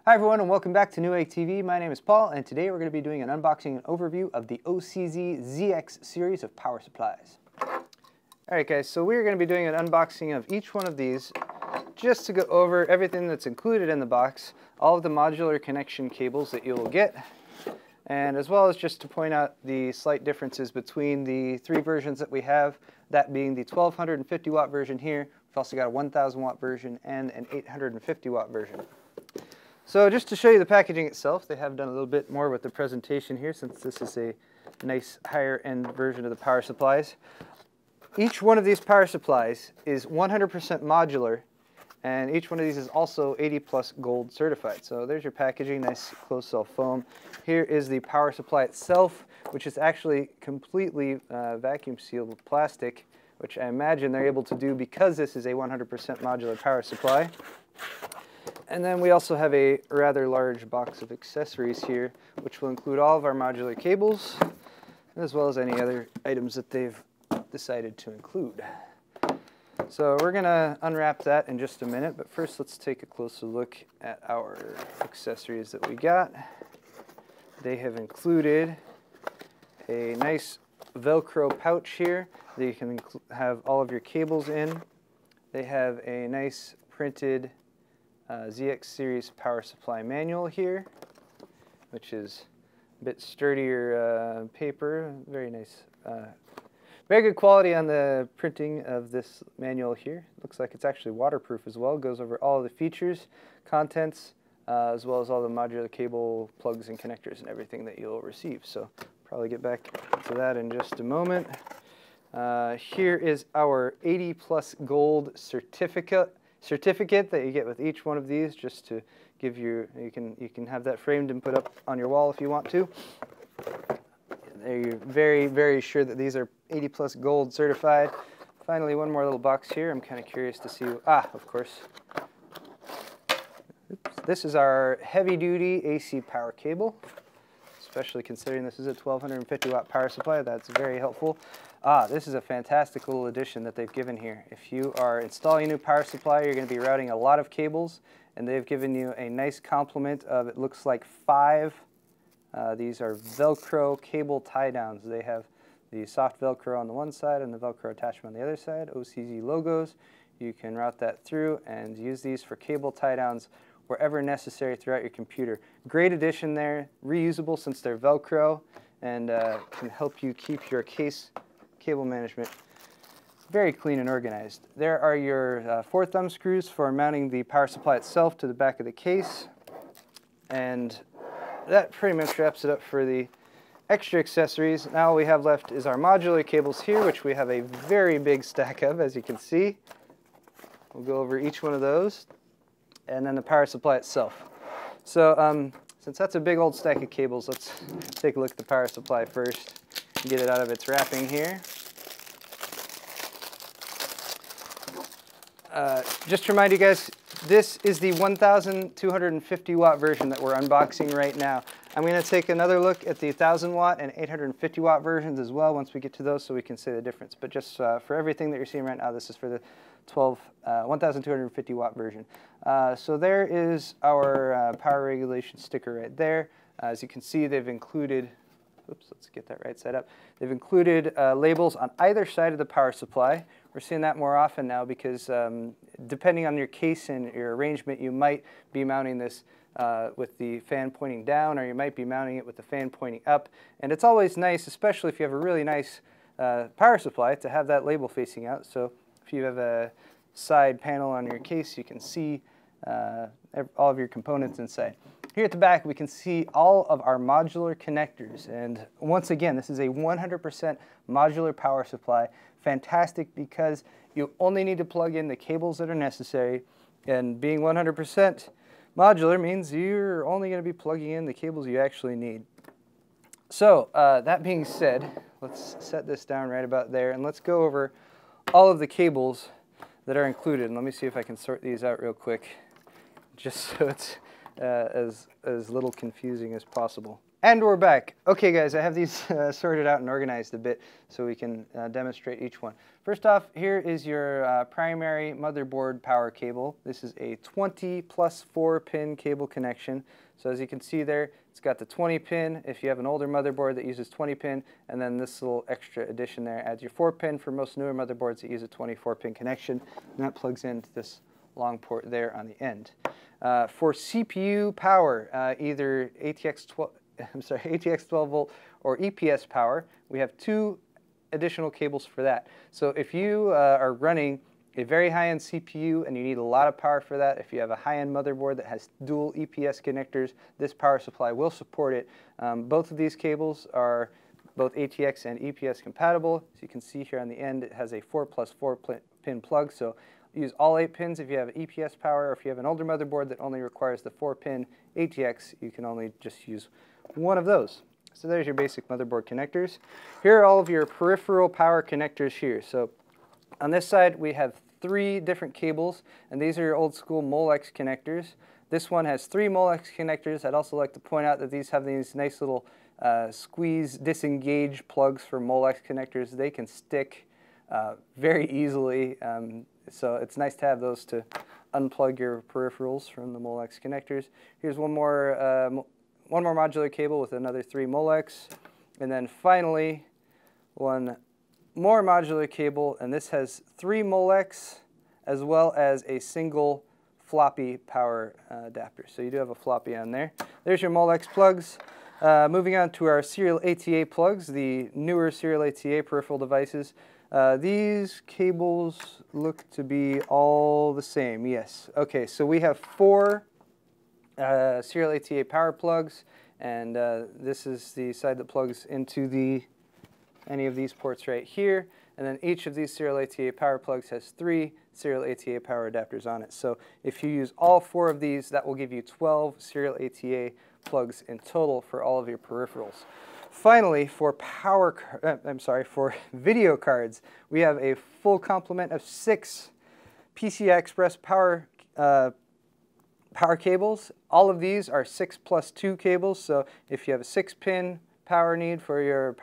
Hi everyone and welcome back to Newegg TV. My name is Paul and today we're going to be doing an unboxing and overview of the OCZ ZX series of power supplies. Alright guys, so we're going to be doing an unboxing of each one of these just to go over everything that's included in the box, all of the modular connection cables that you will get, and as well as just to point out the slight differences between the three versions that we have, that being the 1250 watt version here. We've also got a 1000 watt version and an 850 watt version. So just to show you the packaging itself, they have done a little bit more with the presentation here since this is a nice higher end version of the power supplies. Each one of these power supplies is 100% modular, and each one of these is also 80+ gold certified. So there's your packaging, nice closed cell foam. Here is the power supply itself, which is actually completely vacuum sealed with plastic, which I imagine they're able to do because this is a 100% modular power supply. And then we also have a rather large box of accessories here, which will include all of our modular cables, as well as any other items that they've decided to include. So we're going to unwrap that in just a minute, but first let's take a closer look at our accessories that we got. They have included a nice Velcro pouch here that you can have all of your cables in. They have a nice printed ZX series power supply manual here, which is a bit sturdier paper, very nice, very good quality on the printing of this manual here. Looks like it's actually waterproof as well. Goes over all of the features, contents, as well as all the modular cable plugs and connectors and everything that you'll receive. So probably get back to that in just a moment. Here is our 80+ gold certificate that you get with each one of these, just to give you can have that framed and put up on your wall if you want to. You're very sure that these are 80+ gold certified. Finally, one more little box here. I'm kind of curious to see, of course. Oops. This is our heavy duty AC power cable, especially considering this is a 1250 watt power supply. That's very helpful. This is a fantastic little addition that they've given here. If you are installing a new power supply, you're going to be routing a lot of cables, and they've given you a nice complement of, it looks like 5. These are Velcro cable tie downs. They have the soft Velcro on the one side and the Velcro attachment on the other side, OCZ logos. You can route that through and use these for cable tie downs wherever necessary throughout your computer. Great addition there, reusable since they're Velcro, and can help you keep your cable management very clean and organized. There are your 4 thumb screws for mounting the power supply itself to the back of the case, and that pretty much wraps it up for the extra accessories. Now all we have left is our modular cables here, which we have a very big stack of, as you can see. We'll go over each one of those, and then the power supply itself. So since that's a big old stack of cables, let's take a look at the power supply first. Get it out of its wrapping here. Just to remind you guys, this is the 1250 watt version that we're unboxing right now. I'm going to take another look at the 1000 watt and 850 watt versions as well once we get to those, so we can say the difference. But just for everything that you're seeing right now, this is for the 1250 watt version. So there is our power regulation sticker right there. As you can see, they've included, oops, let's get that right side up. They've included labels on either side of the power supply. We're seeing that more often now because depending on your case and your arrangement, you might be mounting this with the fan pointing down, or you might be mounting it with the fan pointing up. And it's always nice, especially if you have a really nice power supply, to have that label facing out. So if you have a side panel on your case, you can see all of your components inside. Here at the back, we can see all of our modular connectors. And once again, this is a 100% modular power supply. Fantastic because you only need to plug in the cables that are necessary. And being 100% modular means you're only going to be plugging in the cables you actually need. So that being said, let's set this down right about there. And let's go over all of the cables that are included. And let me see if I can sort these out real quick, just so it's as little confusing as possible. And we're back. Okay guys, I have these sorted out and organized a bit so we can demonstrate each one. First off, here is your primary motherboard power cable. This is a 20 plus 4 pin cable connection. So as you can see there, it's got the 20 pin if you have an older motherboard that uses 20 pin, and then this little extra addition there adds your 4 pin for most newer motherboards that use a 24 pin connection, and that plugs into this long port there on the end. For CPU power, either ATX 12 volt or EPS power, we have 2 additional cables for that. So if you are running a very high-end CPU and you need a lot of power for that, if you have a high-end motherboard that has dual EPS connectors, this power supply will support it. Both of these cables are both ATX and EPS compatible. As you can see here on the end, it has a 4 plus 4 pin plug, so use all 8 pins if you have EPS power, or if you have an older motherboard that only requires the 4 pin ATX, you can only just use one of those. So there's your basic motherboard connectors. Here are all of your peripheral power connectors here. So on this side we have 3 different cables, and these are your old school Molex connectors. This one has 3 Molex connectors. I'd also like to point out that these have these nice little squeeze disengage plugs for Molex connectors. They can stick very easily, so it's nice to have those to unplug your peripherals from the Molex connectors. Here's one more modular cable with another 3 Molex, and then finally one more modular cable, and this has 3 Molex as well as a single floppy power adapter. So you do have a floppy on there. There's your Molex plugs. Moving on to our serial ATA plugs, the newer serial ATA peripheral devices. These cables look to be all the same, yes. Okay, so we have 4 serial ATA power plugs, and this is the side that plugs into any of these ports right here, and then each of these serial ATA power plugs has 3 serial ATA power adapters on it. So if you use all 4 of these, that will give you 12 serial ATA plugs in total for all of your peripherals. Finally, for for video cards, we have a full complement of 6 PCI Express power cables. All of these are 6 plus 2 cables, so if you have a 6-pin power need for your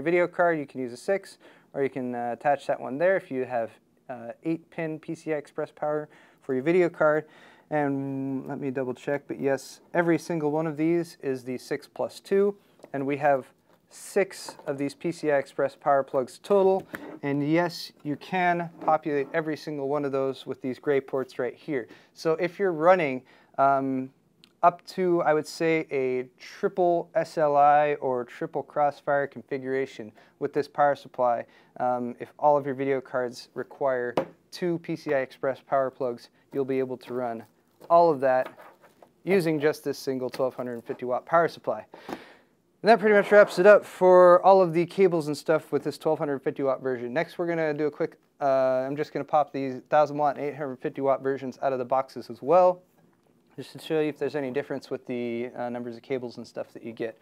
video card, you can use a 6, or you can attach that one there if you have 8-pin PCI Express power for your video card. And let me double check, but yes, every single one of these is the 6 plus 2, and we have 6 of these PCI Express power plugs total. And yes, you can populate every single one of those with these gray ports right here. So if you're running up to, I would say, a triple SLI or triple crossfire configuration with this power supply, if all of your video cards require 2 PCI Express power plugs, you'll be able to run all of that using just this single 1250 watt power supply. And that pretty much wraps it up for all of the cables and stuff with this 1250 watt version. Next we're going to do a quick, I'm just going to pop these 1000 watt and 850 watt versions out of the boxes as well, just to show you if there's any difference with the numbers of cables and stuff that you get.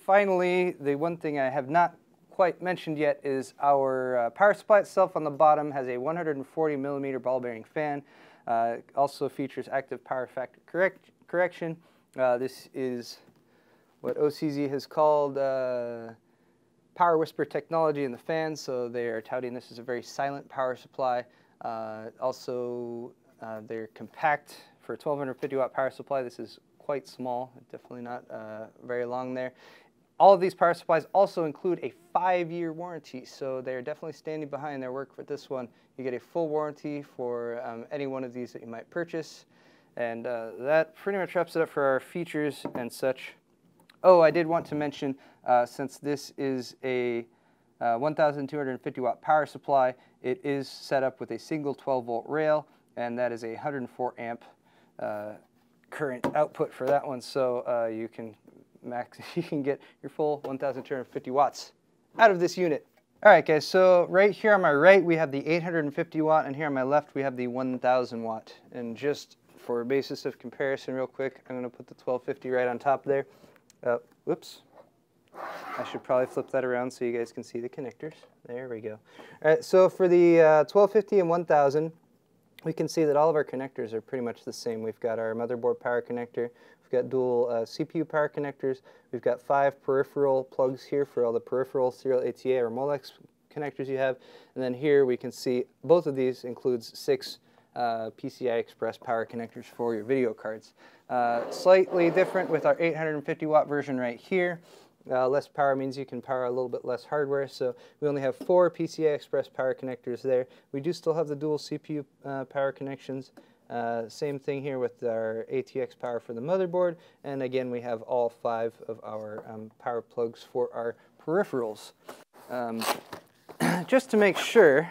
Finally, the one thing I have not quite mentioned yet is our power supply itself. On the bottom has a 140 millimeter ball bearing fan. It also features active power factor correction. This is what OCZ has called power whisper technology in the fan, so they are touting this as a very silent power supply. Also, they're compact for a 1250 watt power supply. This is quite small, definitely not very long there. All of these power supplies also include a 5-year warranty, so they're definitely standing behind their work for this one. You get a full warranty for any one of these that you might purchase. And that pretty much wraps it up for our features and such. Oh, I did want to mention, since this is a 1250 watt power supply, it is set up with a single 12 volt rail, and that is a 104 amp current output for that one, so you can get your full 1250 watts out of this unit. Alright guys, so right here on my right we have the 850 watt, and here on my left we have the 1000 watt. And just for a basis of comparison real quick, I'm going to put the 1250 right on top there. Whoops. I should probably flip that around so you guys can see the connectors. There we go. Alright, so for the 1250 and 1000, we can see that all of our connectors are pretty much the same. We've got our motherboard power connector, we've got dual CPU power connectors. We've got 5 peripheral plugs here for all the peripheral serial ATA or Molex connectors you have. And then here we can see both of these includes 6 PCI Express power connectors for your video cards. Slightly different with our 850 watt version right here. Less power means you can power a little bit less hardware, so we only have 4 PCI Express power connectors there. We do still have the dual CPU power connections. Same thing here with our ATX power for the motherboard, and again we have all 5 of our power plugs for our peripherals. Just to make sure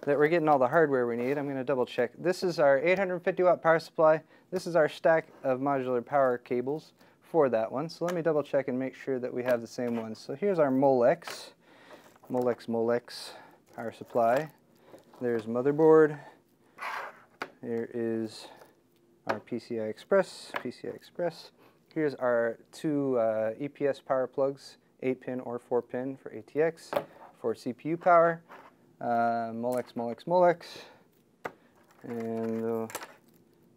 that we're getting all the hardware we need, I'm going to double check. This is our 850 watt power supply. This is our stack of modular power cables for that one. So let me double check and make sure that we have the same ones. So here's our Molex power supply. There's motherboard. There is our PCI Express. Here's our 2 EPS power plugs, 8-pin or 4-pin for ATX, for CPU power. Molex. And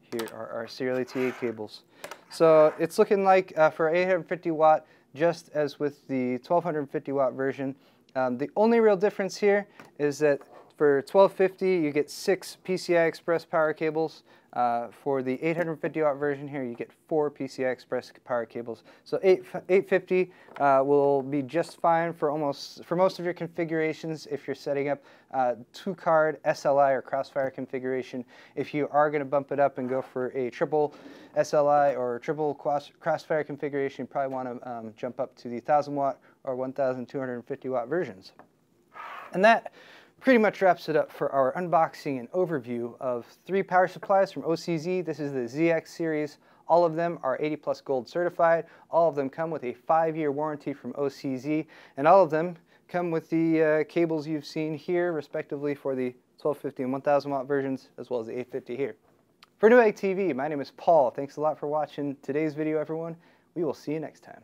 here are our serial ATA cables. So it's looking like for 850 watt, just as with the 1250 watt version, the only real difference here is that for 1250 you get 6 PCI Express power cables. For the 850 watt version here you get 4 PCI Express power cables. So 850 will be just fine for most of your configurations if you're setting up 2-card SLI or crossfire configuration. If you are going to bump it up and go for a triple SLI or triple crossfire configuration, you probably want to jump up to the 1000 watt or 1250 watt versions. And that pretty much wraps it up for our unboxing and overview of 3 power supplies from OCZ. This is the ZX series. All of them are 80+ gold certified. All of them come with a 5-year warranty from OCZ, and all of them come with the cables you've seen here, respectively, for the 1250 and 1000 watt versions, as well as the 850 here. For Newegg TV, my name is Paul. Thanks a lot for watching today's video, everyone. We will see you next time.